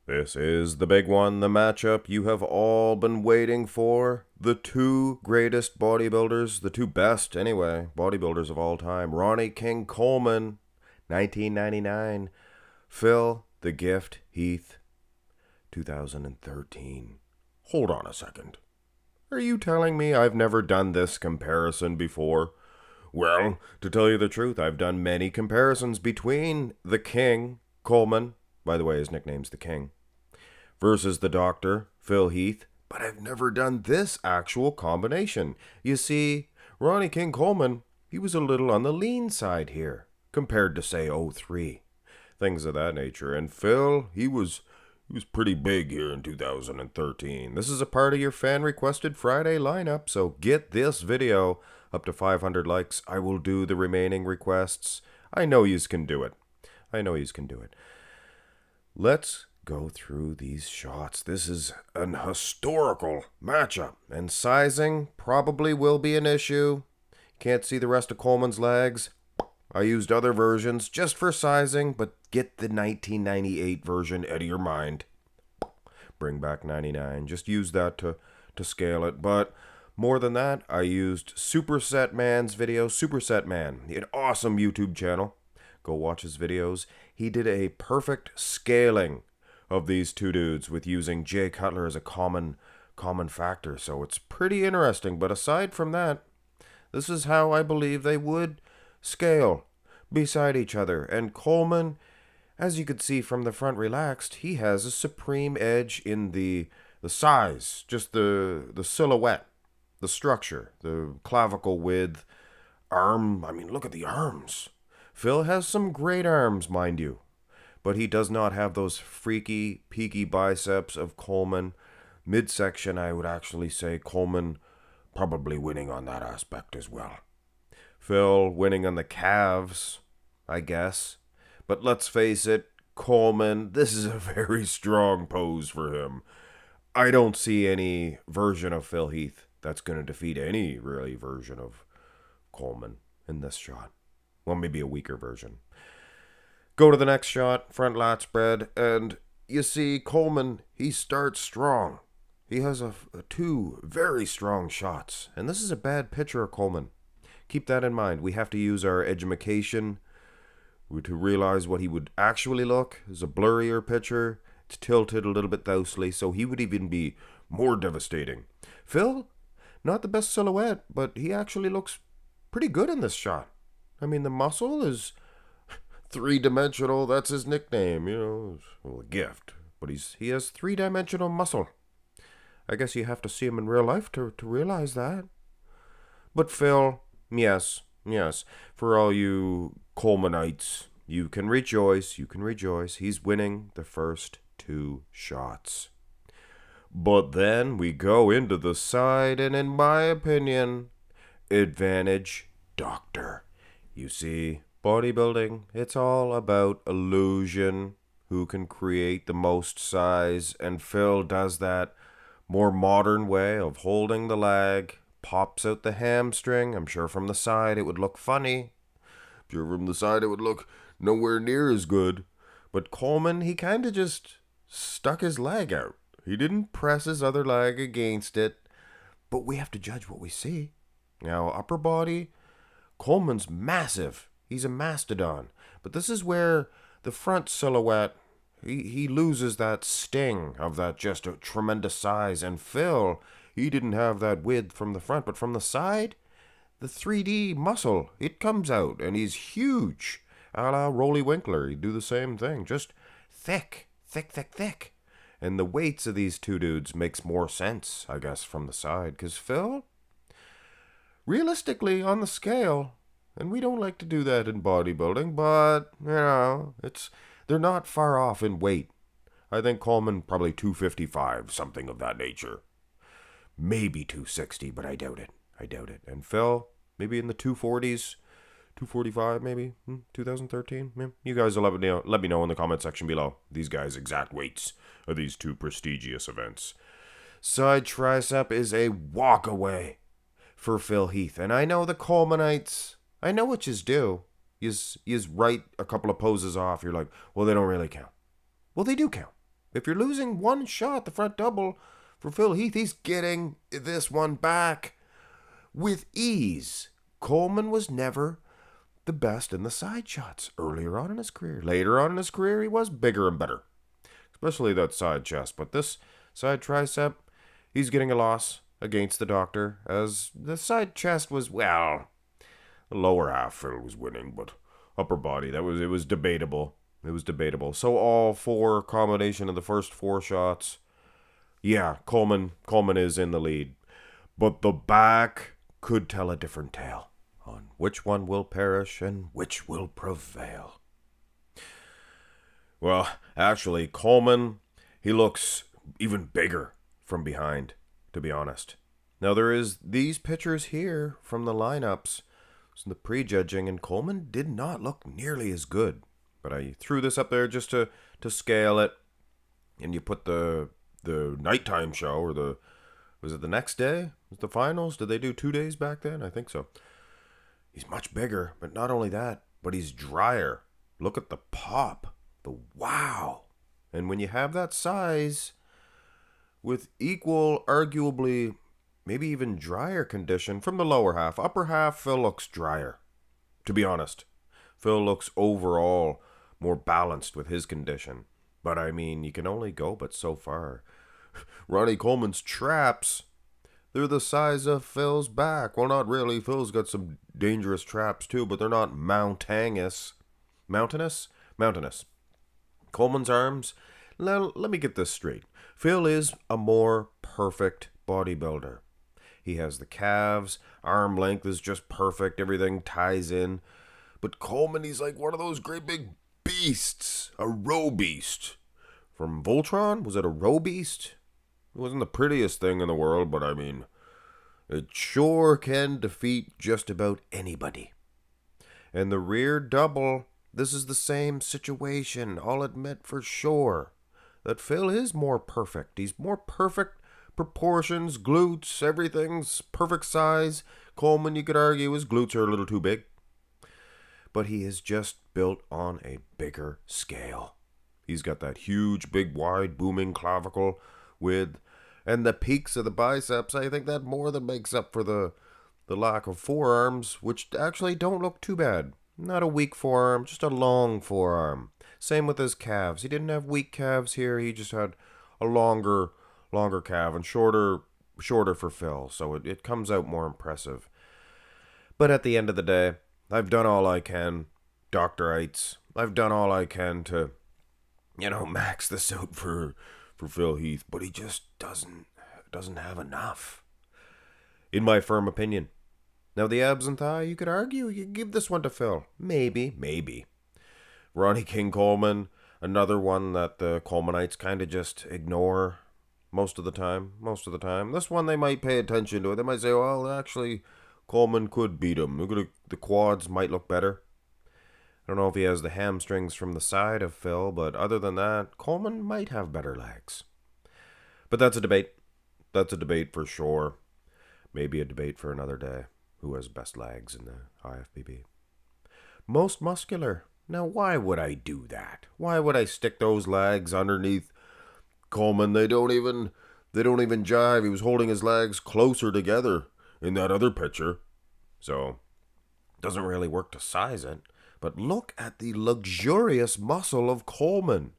This is the big one, the matchup you have all been waiting for. The two greatest bodybuilders, the two best, anyway, bodybuilders of all time. Ronnie King Coleman, 1999. Phil, the Gift, Heath, 2013. Hold on a second. Are you telling me I've never done this comparison before? Well, to tell you the truth, I've done many comparisons between the King, Coleman, by the way, his nickname's the King, versus the Doctor, Phil Heath, but I've never done this actual combination. You see, Ronnie King Coleman, he was a little on the lean side here, compared to, say, '03. Things of that nature. And Phil, he was pretty big here in 2013. This is a part of your fan-requested Friday lineup, so get this video up to 500 likes. I will do the remaining requests. I know yous can do it. Let's go through these shots. This is an historical matchup, and sizing probably will be an issue. Can't see the rest of Coleman's legs. I used other versions just for sizing, but get the 1998 version out of your mind. Bring back 99. Just use that to scale it. But more than that, I used Superset Man's video. Superset Man, an awesome YouTube channel. Go watch his videos. He did a perfect scaling of these two dudes with using Jay Cutler as a common factor. So it's pretty interesting. But aside from that, this is how I believe they would scale beside each other. And Coleman, as you could see from the front relaxed, he has a supreme edge in the size, just the silhouette, the structure, the clavicle width, arm. I mean, look at the arms. Phil has some great arms, mind you, but he does not have those freaky, peaky biceps of Coleman. Midsection, I would actually say Coleman probably winning on that aspect as well. Phil winning on the calves, I guess. But let's face it, Coleman, this is a very strong pose for him. I don't see any version of Phil Heath that's going to defeat any really version of Coleman in this shot. Well, maybe a weaker version. Go to the next shot, front lat spread, and you see Coleman, he starts strong. He has two very strong shots, and this is a bad picture of Coleman. Keep that in mind. We have to use our education to realize what he would actually look as a blurrier picture. It's tilted a little bit thousely, so he would even be more devastating. Phil, not the best silhouette, but he actually looks pretty good in this shot. I mean, the muscle is three-dimensional. That's his nickname, a gift. But he has three-dimensional muscle. I guess you have to see him in real life to realize that. But Phil, yes, for all you Colemanites, you can rejoice. He's winning the first two shots. But then we go into the side, and in my opinion, advantage Doctor. You see, bodybuilding, it's all about illusion, who can create the most size, and Phil does that more modern way of holding the leg, pops out the hamstring. I'm sure from the side it would look funny. I'm sure from the side it would look nowhere near as good. But Coleman, he kind of just stuck his leg out. He didn't press his other leg against it. But we have to judge what we see. Now, upper body, Coleman's massive. He's a mastodon. But this is where the front silhouette, he loses that sting of that just a tremendous size. And Phil, he didn't have that width from the front, but from the side, the 3D muscle, it comes out, and he's huge. A la Rolly Winkler, he'd do the same thing, just thick. And the weights of these two dudes makes more sense, I guess, from the side, because Phil, realistically, on the scale, and we don't like to do that in bodybuilding, but, they're not far off in weight. I think Coleman probably 255, something of that nature. Maybe 260, but I doubt it. And Phil, maybe in the 240s, 245 maybe, 2013. Yeah. You guys will let me know in the comment section below these guys' exact weights of these two prestigious events. Side tricep is a walk away for Phil Heath. And I know the Colemanites, I know what yous do. Yous write a couple of poses off. You're like, well, they don't really count. Well, they do count. If you're losing one shot, the front double for Phil Heath, he's getting this one back with ease. Coleman was never the best in the side shots earlier on in his career. Later on in his career, he was bigger and better, especially that side chest. But this side tricep, he's getting a loss against the doctor, as the side chest was, well, the lower half Phil was winning, but upper body, it was debatable. It was debatable. So all four combination of the first four shots, yeah, Coleman is in the lead. But the back could tell a different tale on which one will perish and which will prevail. Well, actually, Coleman, he looks even bigger from behind, to be honest. Now, there is these pictures here from the lineups, from the prejudging, and Coleman did not look nearly as good. But I threw this up there just to scale it, and you put the nighttime show, or was it the next day? Was the finals? Did they do 2 days back then? I think so. He's much bigger, but not only that, but he's drier. Look at the pop. The wow. And when you have that size with equal, arguably, maybe even drier condition from the lower half. Upper half, Phil looks drier, to be honest. Phil looks overall more balanced with his condition. But I mean, you can only go but so far. Ronnie Coleman's traps, they're the size of Phil's back. Well, not really. Phil's got some dangerous traps too, but they're not mountainous. Mountainous? Coleman's arms, now let me get this straight. Phil is a more perfect bodybuilder. He has the calves, arm length is just perfect, everything ties in. But Coleman, he's like one of those great big beasts, a row beast. From Voltron, was it a row beast? It wasn't the prettiest thing in the world, but I mean, it sure can defeat just about anybody. And the rear double, this is the same situation, I'll admit for sure. That Phil is more perfect. He's more perfect proportions, glutes, everything's perfect size. Coleman, you could argue, his glutes are a little too big. But he is just built on a bigger scale. He's got that huge, big, wide, booming clavicle with, and the peaks of the biceps. I think that more than makes up for the lack of forearms, which actually don't look too bad. Not a weak forearm, just a long forearm. Same with his calves. He didn't have weak calves here. He just had a longer calf and shorter for Phil. So it comes out more impressive. But at the end of the day, I've done all I can, doctorites. I've done all I can to, max this out for Phil Heath, but he just doesn't have enough, in my firm opinion. Now the abs and thigh, you could argue, you could give this one to Phil. Maybe. Ronnie King Coleman, another one that the Colemanites kind of just ignore most of the time. This one they might pay attention to it. They might say, well, actually, Coleman could beat him. The quads might look better. I don't know if he has the hamstrings from the side of Phil, but other than that, Coleman might have better legs. But that's a debate. That's a debate for sure. Maybe a debate for another day. Who has best legs in the IFBB? Most muscular. Now, why would I do that? Why would I stick those legs underneath Coleman? They don't even jive. He was holding his legs closer together in that other picture. So, it doesn't really work to size it. But look at the luxurious muscle of Coleman.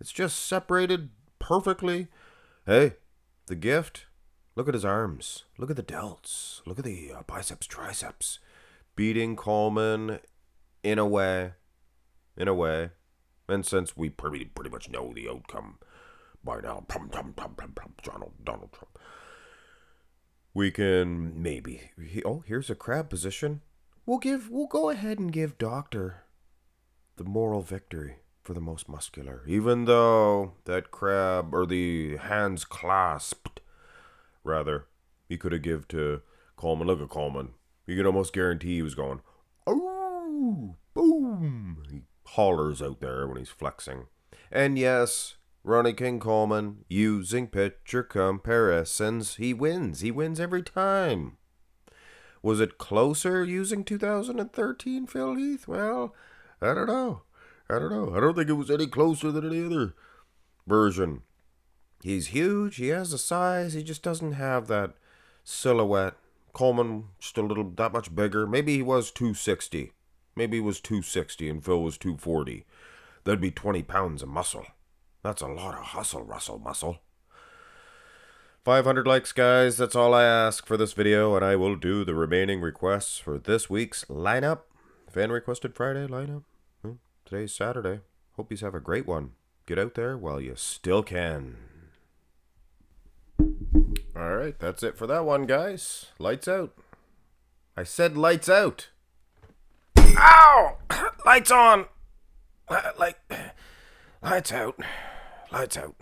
It's just separated perfectly. Hey, the gift. Look at his arms. Look at the delts. Look at the biceps, triceps. Beating Coleman in a way. And since we pretty much know the outcome by now, Donald Trump, we can maybe. Here's a crab position. We'll go ahead and give Doctor the moral victory for the most muscular, even though that crab, or the hands clasped, rather, he could have give to Coleman. Look at Coleman. You can almost guarantee he was going, oh, boom. He hollers out there when he's flexing. And yes, Ronnie King Coleman, using picture comparisons, he wins. He wins every time. Was it closer using 2013 Phil Heath? Well, I don't know. I don't think it was any closer than any other version. He's huge, he has the size, he just doesn't have that silhouette. Coleman just a little that much bigger. Maybe he was 260. Maybe he was 260 and Phil was 240. That'd be 20 pounds of muscle. That's a lot of hustle, Russell muscle. 500 likes, guys. That's all I ask for this video, and I will do the remaining requests for this week's lineup. Fan requested Friday lineup. Well, today's Saturday. Hope you have a great one. Get out there while you still can. Alright, that's it for that one, guys. Lights out. I said lights out. Ow! Lights on! Lights out. Lights out.